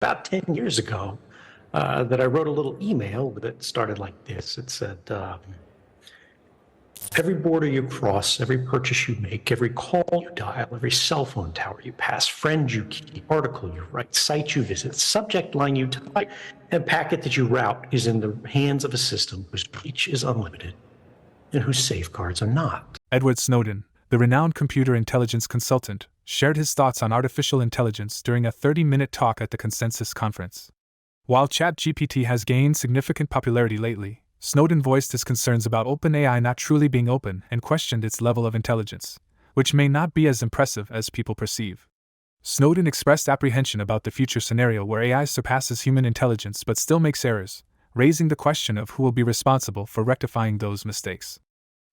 about 10 years ago that I wrote a little email that started like this. It said, every border you cross, every purchase you make, every call you dial, every cell phone tower you pass, friend you keep, article you write, site you visit, subject line you type, and packet that you route is in the hands of a system whose reach is unlimited and whose safeguards are not. Edward Snowden, the renowned computer intelligence consultant, shared his thoughts on artificial intelligence during a 30-minute talk at the Consensus Conference. While ChatGPT has gained significant popularity lately, Snowden voiced his concerns about OpenAI not truly being open and questioned its level of intelligence, which may not be as impressive as people perceive. Snowden expressed apprehension about the future scenario where AI surpasses human intelligence but still makes errors, raising the question of who will be responsible for rectifying those mistakes.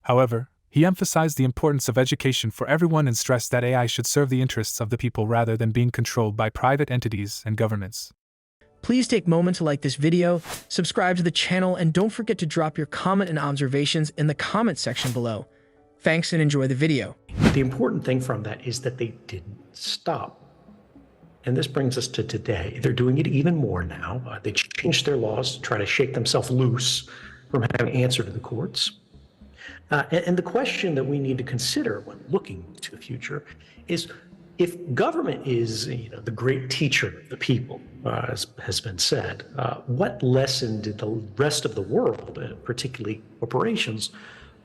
However, he emphasized the importance of education for everyone and stressed that AI should serve the interests of the people rather than being controlled by private entities and governments. Please take a moment to like this video, subscribe to the channel, and don't forget to drop your comment and observations in the comment section below. Thanks and enjoy the video. The important thing from that is that they didn't stop. And this brings us to today. They're doing it even more now. They changed their laws to try to shake themselves loose from having answer to the courts. And the question that we need to consider when looking to the future is, if government is, the great teacher of the people, as has been said, what lesson did the rest of the world, particularly corporations,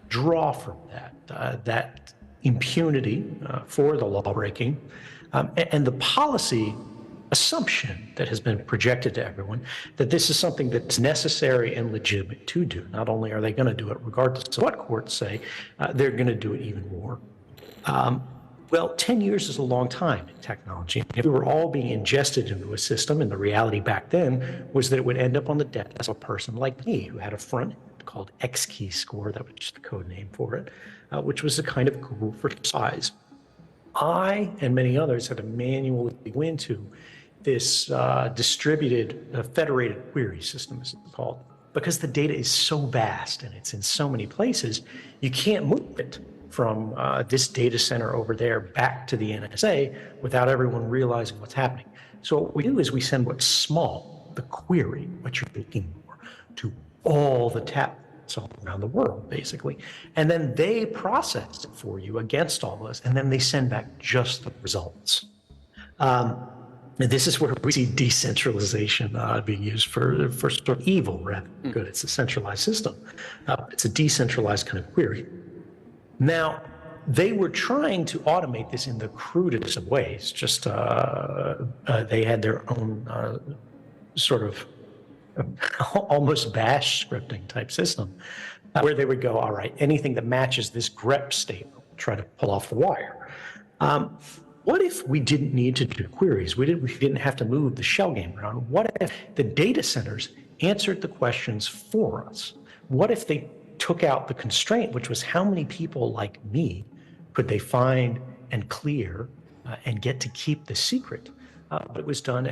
draw from that? That impunity for the lawbreaking and the policy assumption that has been projected to everyone that this is something that's necessary and legitimate to do. Not only are they going to do it regardless of what courts say, they're going to do it even more. Well, 10 years is a long time in technology. If we were all being ingested into a system, and the reality back then was that it would end up on the desk of a person like me who had a front end called X-key score, that was just the code name for it, which was a kind of Google for size. I and many others had to manually go into this distributed, federated query system, as it's called, because the data is so vast and it's in so many places, you can't move it from this data center over there back to the NSA without everyone realizing what's happening. So what we do is we send what's small, the query, what you're looking for, to all the taps all around the world, basically. And then they process it for you against all this, and then they send back just the results. And this is where we see decentralization being used for sort of evil rather than good. It's a centralized system. It's a decentralized kind of query. Now, they were trying to automate this in the crudest of ways. Just they had their own sort of almost bash scripting type system where they would go, all right, anything that matches this grep statement, try to pull off the wire. What if we didn't need to do queries? We didn't have to move the shell game around. What if the data centers answered the questions for us? What if they took out the constraint, which was how many people like me could they find and clear and get to keep the secret? But it was done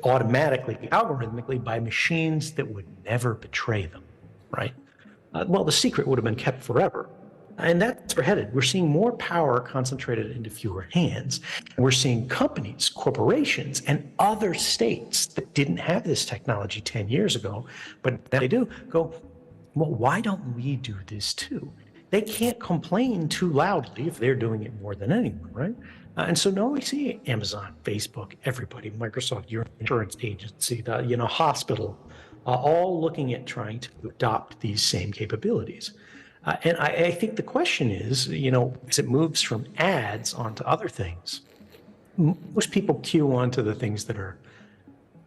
automatically, algorithmically, by machines that would never betray them, right? Well, the secret would have been kept forever. And that's where we're headed. We're seeing more power concentrated into fewer hands. And we're seeing companies, corporations, and other states that didn't have this technology 10 years ago, but now they do, go, well, why don't we do this too? They can't complain too loudly if they're doing it more than anyone, right? And so now we see Amazon, Facebook, everybody, Microsoft, your insurance agency, the hospital, all looking at trying to adopt these same capabilities. And I think the question is, as it moves from ads onto other things, most people queue onto the things that are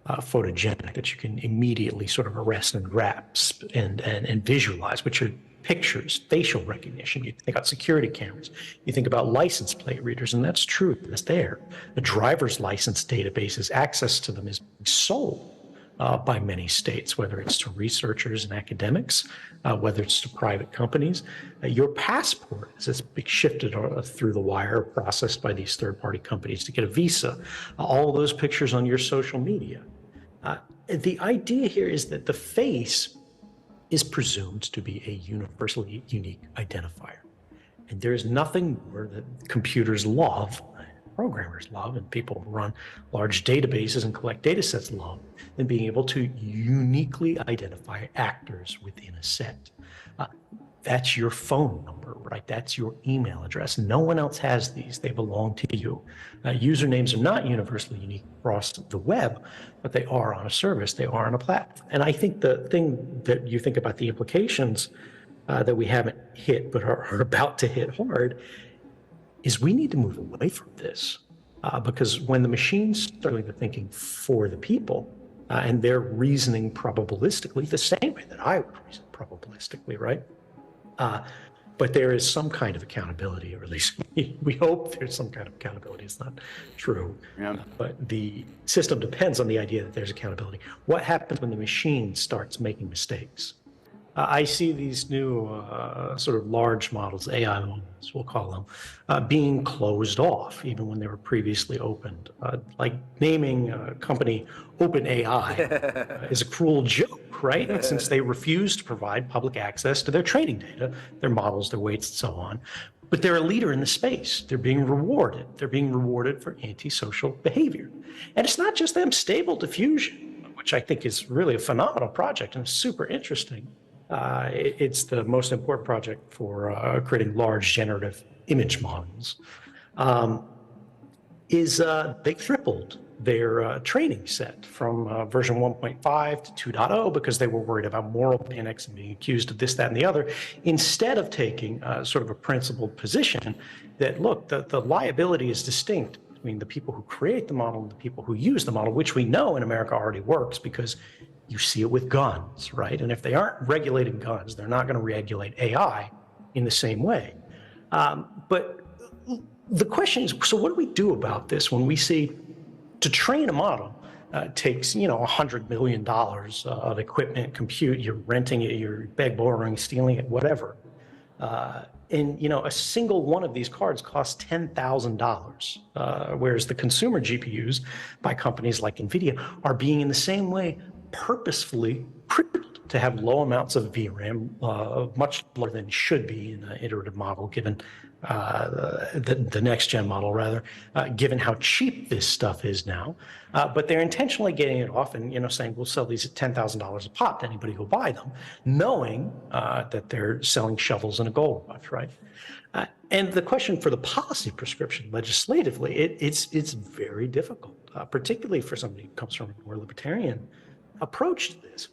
photogenic, that you can immediately sort of arrest and grasp and visualize, which are pictures, facial recognition. You think about security cameras. You think about license plate readers, and that's true. That's there. The driver's license databases, access to them is sold by many states, whether it's to researchers and academics, whether it's to private companies. Your passport is shifted through the wire, processed by these third-party companies to get a visa. All those pictures on your social media. The idea here is that the face is presumed to be a universally unique identifier. And there's nothing more that computers love programmers love and people who run large databases and collect data sets love than being able to uniquely identify actors within a set. That's your phone number, right? That's your email address. No one else has these. They belong to you. Usernames are not universally unique across the web, but they are on a service. They are on a platform. And I think the thing that you think about the implications that we haven't hit but are about to hit hard is we need to move away from this because when the machines start doing the thinking for the people and they're reasoning probabilistically the same way that I would reason probabilistically, right? But there is some kind of accountability, or at least we hope there's some kind of accountability. It's not true, but the system depends on the idea that there's accountability. What happens when the machine starts making mistakes? I see these new sort of large models, AI models, we'll call them, being closed off even when they were previously opened. Like naming a company OpenAI is a cruel joke, right? Since they refuse to provide public access to their training data, their models, their weights, and so on. But they're a leader in the space. They're being rewarded. They're being rewarded for antisocial behavior. And it's not just them. Stable Diffusion, which I think is really a phenomenal project and super interesting. It's the most important project for creating large generative image models. They tripled their training set from version 1.5 to 2.0 because they were worried about moral panics and being accused of this, that, and the other, instead of taking sort of a principled position that, look, the liability is distinct between the people who create the model and the people who use the model, which we know in America already works because you see it with guns, right? And if they aren't regulating guns, they're not going to regulate AI in the same way. But the question is, so what do we do about this when we see to train a model takes, $100 million of equipment, compute, you're renting it, you're beg, borrowing, stealing it, whatever. And a single one of these cards costs $10,000, whereas the consumer GPUs by companies like NVIDIA are being in the same way purposefully crippled to have low amounts of VRAM, much lower than should be in an iterative model, given the next gen model, rather, given how cheap this stuff is now. But they're intentionally getting it off and saying we'll sell these at $10,000 a pop to anybody who'll buy them, knowing that they're selling shovels in a gold rush, right? And the question for the policy prescription legislatively, it's very difficult, particularly for somebody who comes from a more libertarian approach to this,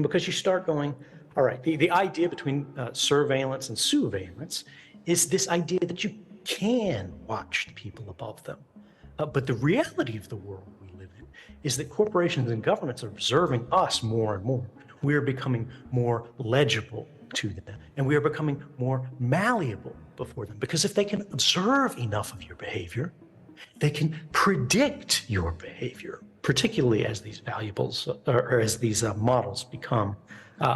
because you start going, all right, the idea between surveillance and surveillance is this idea that you can watch the people above them. But the reality of the world we live in is that corporations and governments are observing us more and more. We are becoming more legible to them, and we are becoming more malleable before them, because if they can observe enough of your behavior, they can predict your behavior, particularly as these valuables or as these models become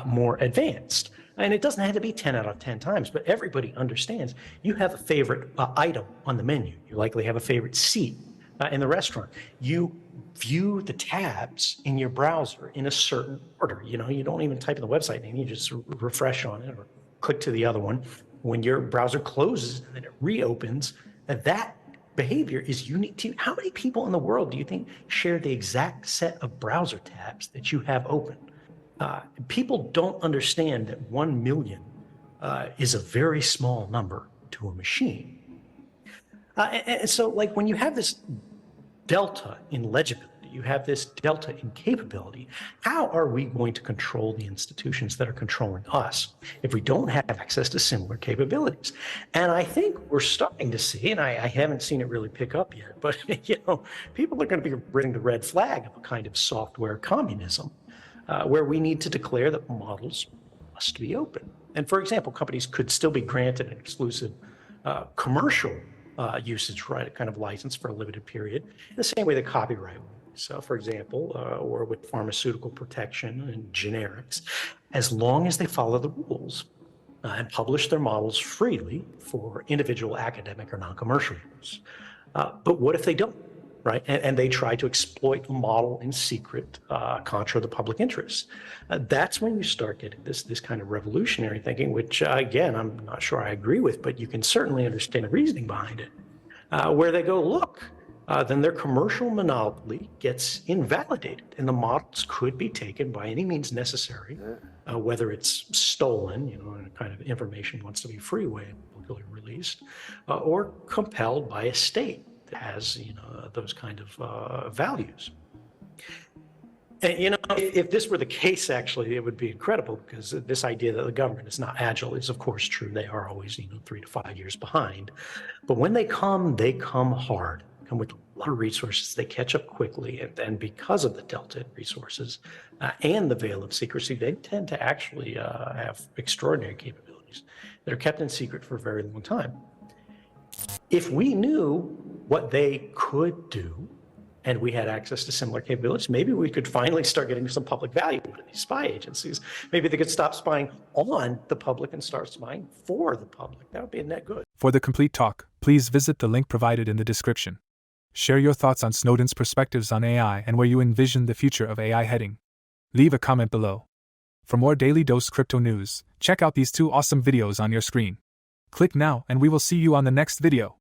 more advanced. And it doesn't have to be 10 out of 10 times, but everybody understands you have a favorite item on the menu. You likely have a favorite seat in the restaurant. You view the tabs in your browser in a certain order. You don't even type in the website name, you just refresh on it or click to the other one. When your browser closes and then it reopens, that behavior is unique to you. How many people in the world do you think share the exact set of browser tabs that you have open? People don't understand that 1 million is a very small number to a machine. And so, like, when you have this delta in legibility, you have this delta in capability, how are we going to control the institutions that are controlling us if we don't have access to similar capabilities? And I think we're starting to see, and I haven't seen it really pick up yet, but people are going to be raising the red flag of a kind of software communism, where we need to declare that models must be open. And for example, companies could still be granted an exclusive commercial usage right, a kind of license for a limited period, in the same way that copyright would. So, for example, or with pharmaceutical protection and generics, as long as they follow the rules and publish their models freely for individual academic or non-commercial use. But what if they don't, right? And they try to exploit a model in secret contra the public interest. That's when you start getting this kind of revolutionary thinking, which, again, I'm not sure I agree with, but you can certainly understand the reasoning behind it. where they go, look, then their commercial monopoly gets invalidated, and the models could be taken by any means necessary, whether it's stolen, and kind of information wants to be freeway publicly released, or compelled by a state that has, those kind of values. And, if this were the case, actually, it would be incredible, because this idea that the government is not agile is, of course, true. They are always, 3 to 5 years behind. But when they come hard, come with a lot of resources. They catch up quickly. And because of the delta in resources and the veil of secrecy, they tend to actually have extraordinary capabilities that are kept in secret for a very long time. If we knew what they could do, and we had access to similar capabilities, maybe we could finally start getting some public value out of these spy agencies. Maybe they could stop spying on the public and start spying for the public. That would be a net good. For the complete talk, please visit the link provided in the description. Share your thoughts on Snowden's perspectives on AI and where you envision the future of AI heading. Leave a comment below. For more Daily Dose Crypto news, check out these 2 awesome videos on your screen. Click now and we will see you on the next video.